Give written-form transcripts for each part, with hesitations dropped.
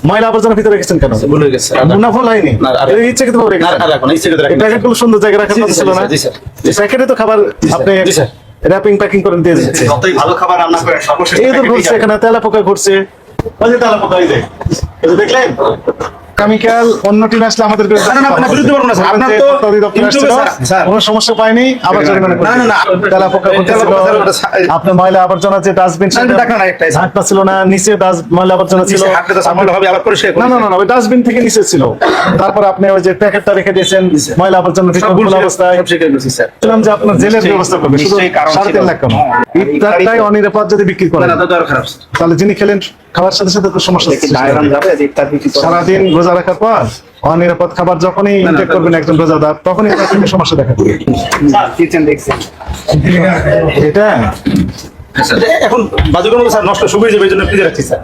ময়লা আবর্জনা ভিতরে রেখেছেন কেন? ভুল হয়ে গেছে। না ভুল হয়নি, ইচ্ছে কিন্তু প্যাকেটগুলো সুন্দর জায়গায় রাখার কথা ছিল না? প্যাকেটে তো খাবার আপনি র্যাপিং প্যাকিং করে দিয়ে দিচ্ছে। যতই ভালো খাবার রান্না করেন সর্বশেষ এই তো ঘুরছে এখানে তেলা পোকা ঘুরছে, ওই যে তেলা পোকা, এই যে দেখলেন কেমিক্যাল অন্য টিম আসলে আমাদের বিরুদ্ধে বলবো না স্যার, আপনার তো কোনো সমস্যা পায়নি, আবার জরিমানা করছে। তেলা পোকা ঘুরতেছিল, আপনার ময়লা আবর্জনা যে ডাস্টবিন ঢাকনা ছিল না, নিচে ময়লা আবর্জনা ছিল, না না না ওই ডাস্টবিন থেকে নিচে ছিল। তারপর আপনি ওই যে প্যাকেটটা রেখে দিয়েছেন ময়লা আবর্জনা অবস্থায়, বললাম যে আপনার জেলের ব্যবস্থা করবে। শুধু 3.5 লাখ কেন? ইফতারটাই অনিরাপদ যদি বিক্রি করেন তাহলে যিনি খেলেন খাবার সাথে সাথে তো সমস্যা হচ্ছে। সারাদিন রোজা রাখার পর অনিরাপদ খাবার যখনই ইনটেক করবেন একজন রোজাদার, তখনই তার সমস্যা দেখা দেবে। এটা এখন বাজুগুলো স্যার নষ্ট শুকিয়ে যাবে, এই জন্য ফ্রিজে রাখছি স্যার।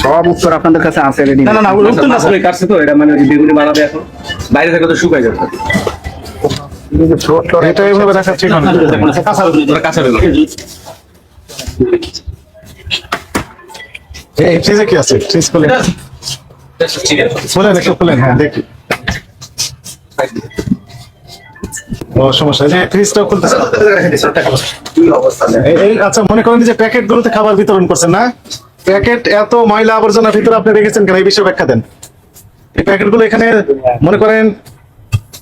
সব উত্তর আপনাদের কাছে আছে রেডি? না না না, উত্তর না স্যার, কাটছে তো এটা, মানে বেগুনি বানাবে এখন, বাইরে থেকে তো শুকাই যাবে। এটা এইভাবে রাখা ঠিক হবে কাঁচা এই ফ্রিজে কি আছে? ফ্রিজ খুলে খুলেন, একটু খুলেন, হ্যাঁ দেখি। ও সমস্যা, যে ফ্রিজটাও খুলতেছে। এই আচ্ছা, মনে করেন যে প্যাকেট গুলোতে খাবার বিতরণ করছেন না, প্যাকেট এত ময়লা আবর্জনা ভিতরে আপনি রেখেছেন কেন? এই বিষয়ে ব্যাখ্যা দেন। এই প্যাকেট গুলো এখানে মনে করেন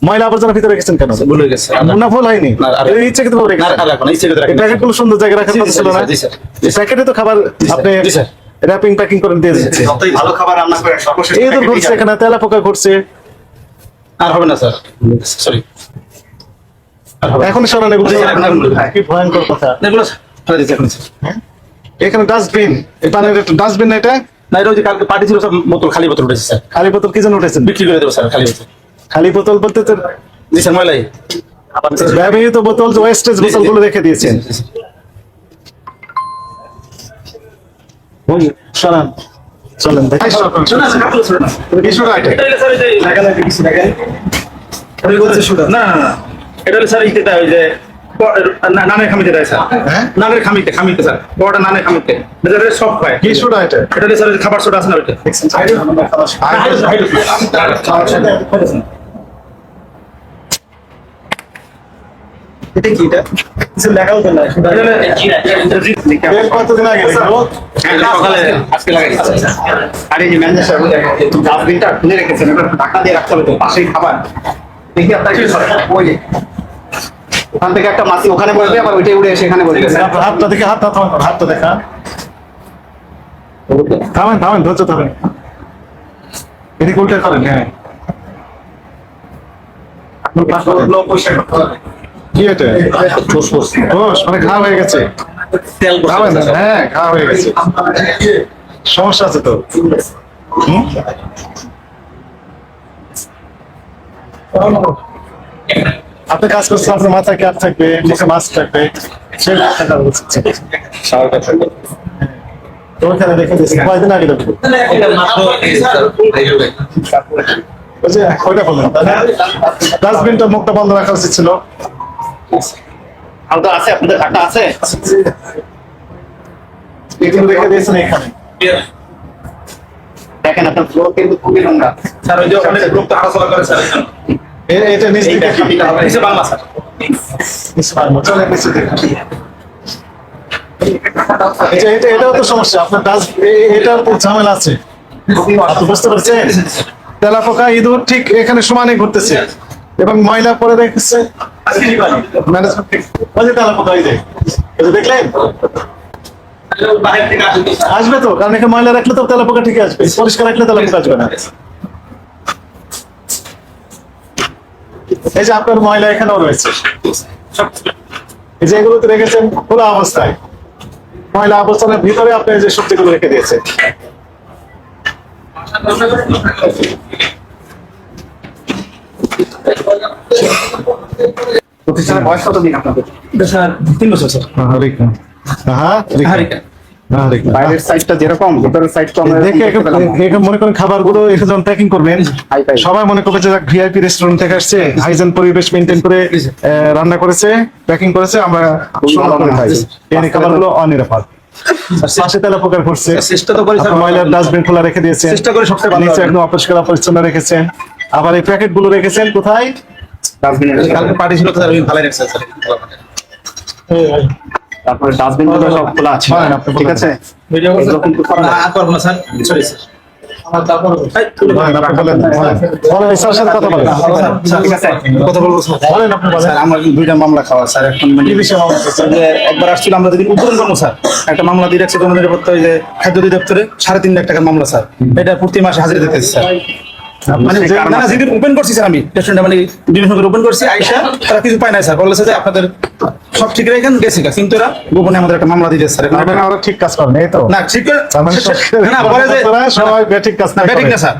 ময়লা আবর্জনা ভিতরে রেখেছেন কেন? ভুল হয়ে গেছে। না ভুল হয়নি, ইচ্ছে কিন্তু প্যাকেটগুলো সুন্দর জায়গায় রাখার কথা ছিল না? প্যাকেটে তো খাবার আপনি র্যাপিং প্যাকিং করে দিয়ে দিচ্ছে। যতই ভালো খাবার রান্না করেন সর্বশেষ এই তো ঘুরছে এখানে তেলা পোকা ঘুরছে। আর হবে না স্যার, সরি। এখন শোনা নেই, কি ভয়ঙ্কর কথা। এখানে ডাস্টবিন, এই পানির ডাস্টবিন না এটা? না, এটা ওই যে কালকে পার্টি ছিল, সব বোতল, খালি বোতল উঠেছে স্যার। খালি বোতল কি জন্য উঠেছেন? বিক্রি করে দেবো স্যার, খালি বোতল। খালি বোতল বলতে তো জি স্যার, ময়লাই ব্যবহৃত বোতল, ওয়েস্টেজ বোতল গুলো রেখে দিয়েছেন। শোনান, চলেন দেখি। নানের খামিতে দেয় স্যার, নানের খামিতে স্যার, বড়টা নানের খামিতে সব খায়। কি সোডা এটা? এটা স্যার খাবার সোডা আছে না ওইটা। এটা কি? এটা কিছু লেখা হতো না। কতদিন আগে সকালে আজকে লাগাইছি। আর এই যে ম্যানেজার সাহেব ডাস্টবিনটা খুলে রেখেছেন, ওটা ঢাকা দিয়ে রাখতে হবে তো, পাশেই খাবার। দেখি আপনার কি ওই যে ওখান থেকে একটা মাছি ওখানে বসবে, আবার ওইটাই উড়ে এসে এখানে বসবে। হাতটা দেখে, হাতটা দেখা, থামেন থামেন, ধৈর্য ধরেন, এদিকে উল্টে করেন। হ্যাঁ, কি এটা? মানে ঘা হয়ে গেছে, হ্যাঁ ঘা হয়ে গেছে, সমস্যা আছে তো। আপনি কাজ করছেন, আপনার মাথায় ক্যাপ থাকবে, মুখে মাস্ক থাকবে, সেই ব্যাপারটা বলছি। তো ওখানে রেখে দিয়েছি কয়েকদিন আগে দেখবো। ওই যে ওইটা বললেন, ডাস্টবিনটা মুখটা বন্ধ রাখা উচিত ছিল। আলাদা আছে আপনাদের ঢাকা আছে? এগুলো রেখে দিয়েছেন এখানে। দেখেন আপনার ফ্লোর কিন্তু খুবই নোংরা স্যার। ওই যে ওখানে লোকটা হাঁটাচলা করে স্যার, এটা নিচে দেখি, নিচে বাংলা স্যার, চলে নিচে দেখি। এটাও তো সমস্যা, আপনার এটার ঝামেলা আছে, আপনি বুঝতে পারছেন? তেলা পোকা ইঁদুর ঠিক এখানে সমানে ঘুরতেছে এবং ময়লা পরে রেখেছে। তেলা পোকা দেখলেন আসবে তো, কারণ এখানে ময়লা রাখলে তো তেলা পোকা ঠিক আসবে, পরিষ্কার রাখলে তেলা পোকা আসবে না। এই যে আপনার ময়লা এখানেও রয়েছে, এই যে এগুলোতে রেখেছেন খোলা অবস্থায়, ময়লা আবর্জনার ভিতরে আপনি যে সবজিগুলো রেখে দিয়েছেন। প্রতিষ্ঠানের বয়স কতদিন আপনাদের? স্যার 3 বছর স্যার। বাইরের সাইডটা যেরকম ভিতরের সাইডটা আমরা দেখে মনে করেন খাবারগুলো এখানে যখন প্যাকিং করবেন, সবাই মনে করবে যে ভিআইপি রেস্টুরেন্ট থেকে আসছে, হাইজেন পরিবেশ মেনটেন করে রান্না করেছে, প্যাকিং করেছে, আমরা সুন্দর করে খাই। এই খাবারগুলো অনিরাপদ। পাশে তেলা পোকা ঘুরছে, চেষ্টা তো করি স্যার। আপনি ময়লার ডাস্টবিন খোলা রেখে দিয়েছেন, চেষ্টা করি সবচেয়ে ভালো নিচে হবে। একদম অপরিষ্কার অপরিচ্ছন্ন রেখেছেন, আবার এই প্যাকেট গুলো রেখেছেন কোথায়? ডাস্টবিনে কালকে পার্টি ছিল তো স্যার, আমি ভালো রাখছি স্যার। তারপরে ডাস্টবিন গুলো সব খোলা আছে, বলেন আপনি ঠিক আছে? এগুলো কিন্তু করা না, যায়। আর করবো না স্যার, সরি স্যার। বলেন, আপনি বলেন, বলেন, এই স্যারের সাথে কথা বলেন। ঠিক আছে, কথা বলবো স্যার। বলেন, আপনি বলেন। স্যার আমরা দুইটা মামলা খাওয়া স্যার, এখন মানে কি বিষয়ে মামলা করছেন? যে একবার আসছিল আমরা যদি উদ্বোধন করবো স্যার, একটা মামলা দিয়ে রাখছে জননিরাপত্তা, ওই যে খাদ্য অধিদপ্তরে 3.5 লাখ টাকার মামলা স্যার, এটা প্রতি মাসে হাজিরা দিতেছে স্যার। মানে যে না না, যেদিন ওপেন করছি স্যার আমি রেস্টুরেন্টে, মানে বিভিন্ন করে ওপেন করছি, আইসা তারা কিছু পায় না স্যার, বলেছে যে আপনাদের সব ঠিক রেখেন, গেছে গা। কিন্তু এরা গোপনে আমাদের একটা মামলা দিতেছে স্যার। এখন আপনারা ওরা ঠিক কাজ করেন, এই তো? না ঠিক করে তার মানে না বলে যে সবাই বেঠিক কাজ না ব্যাটিং করে। না স্যার,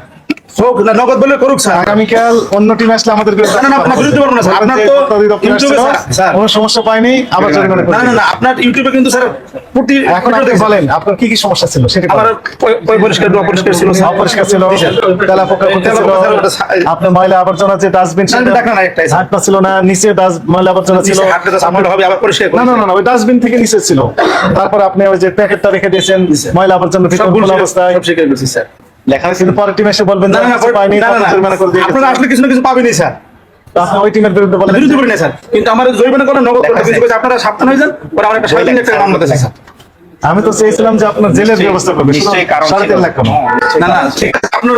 হোক না নগদ বলে করুক স্যার। আগামীকাল অন্য টিম আসলে আমাদের বিরুদ্ধে না, না, আপনার বিরুদ্ধে পারবো না, স্যার। আপনার তো ইউটিউবে, স্যার, কোনো সমস্যা পাইনি, আবার জরিমানা না না করবেন। না, আপনার ইউটিউবে কিন্তু স্যার প্রতি এখন আপনি বলেন আপনার কি কি সমস্যা ছিল সেটা আমার বলেন। পরিষ্কার অপরিষ্কার ছিল স্যার। অপরিষ্কার ছিল, তেলা পোকা ঘুরতেছিল, আপনার ময়লা আবর্জনা যে ডাস্টবিন ডাকা না একটাই স্যার। হাঁটনা ছিল না, নিচে ময়লা আবর্জনা ছিল। নিচে হাঁটলে তো সামনে হবে, আবার পরিষ্কার না না না না, ওই ডাস্টবিন থেকে নিচে ছিল। তারপর আপনি ওই যে প্যাকেটটা রেখে দিয়েছেন ময়লা আবর্জনা ভিতরে খোলা অবস্থায়, সব স্বীকার করছি স্যার। লেখা কিন্তু পরের টিম এসে বলবেন না যে না না, কিছু পাইনি, না, না, তারপর না, জরিমানা করে দিয়ে আপনারা গেছে। আসলে কিছু না কিছু পাবেনই স্যার, তো আপনি ওই টিমের বিরুদ্ধে বলেন বিরুদ্ধে করি না স্যার, কিন্তু আমার জরিমানা করে নগদ করতে কিছু কইছে, আপনারা সাবধান হয়ে যান, পরে আমার একটা 3.5 লাখ টাকা মামলা দিয়েছে স্যার। আমি তো চেয়েছিলাম যে আপনার জেলের ব্যবস্থা করবেন, নিশ্চয়ই কারণ ছিল। 3.5 লাখ কেন? না না ঠিক আছে, আপনার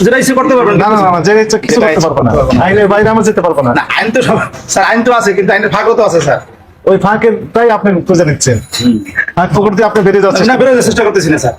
যেটা ইচ্ছে করতে পারবেন। না না না, জেলে ইচ্ছা কিছু করতে পারবো না, আইনের বাইরে আমরা যেতে পারবো না। না, আইন তো সব স্যার, আইন তো আছে, কিন্তু আইনের ফাঁকও তো আছে স্যার। ওই ফাঁকের তাই আপনি খুঁজে নিচ্ছেন, ফাঁক ফকর দিয়ে আপনি বেরিয়ে যাচ্ছেন। না বেরোতে চেষ্টা করতেছি না স্যার।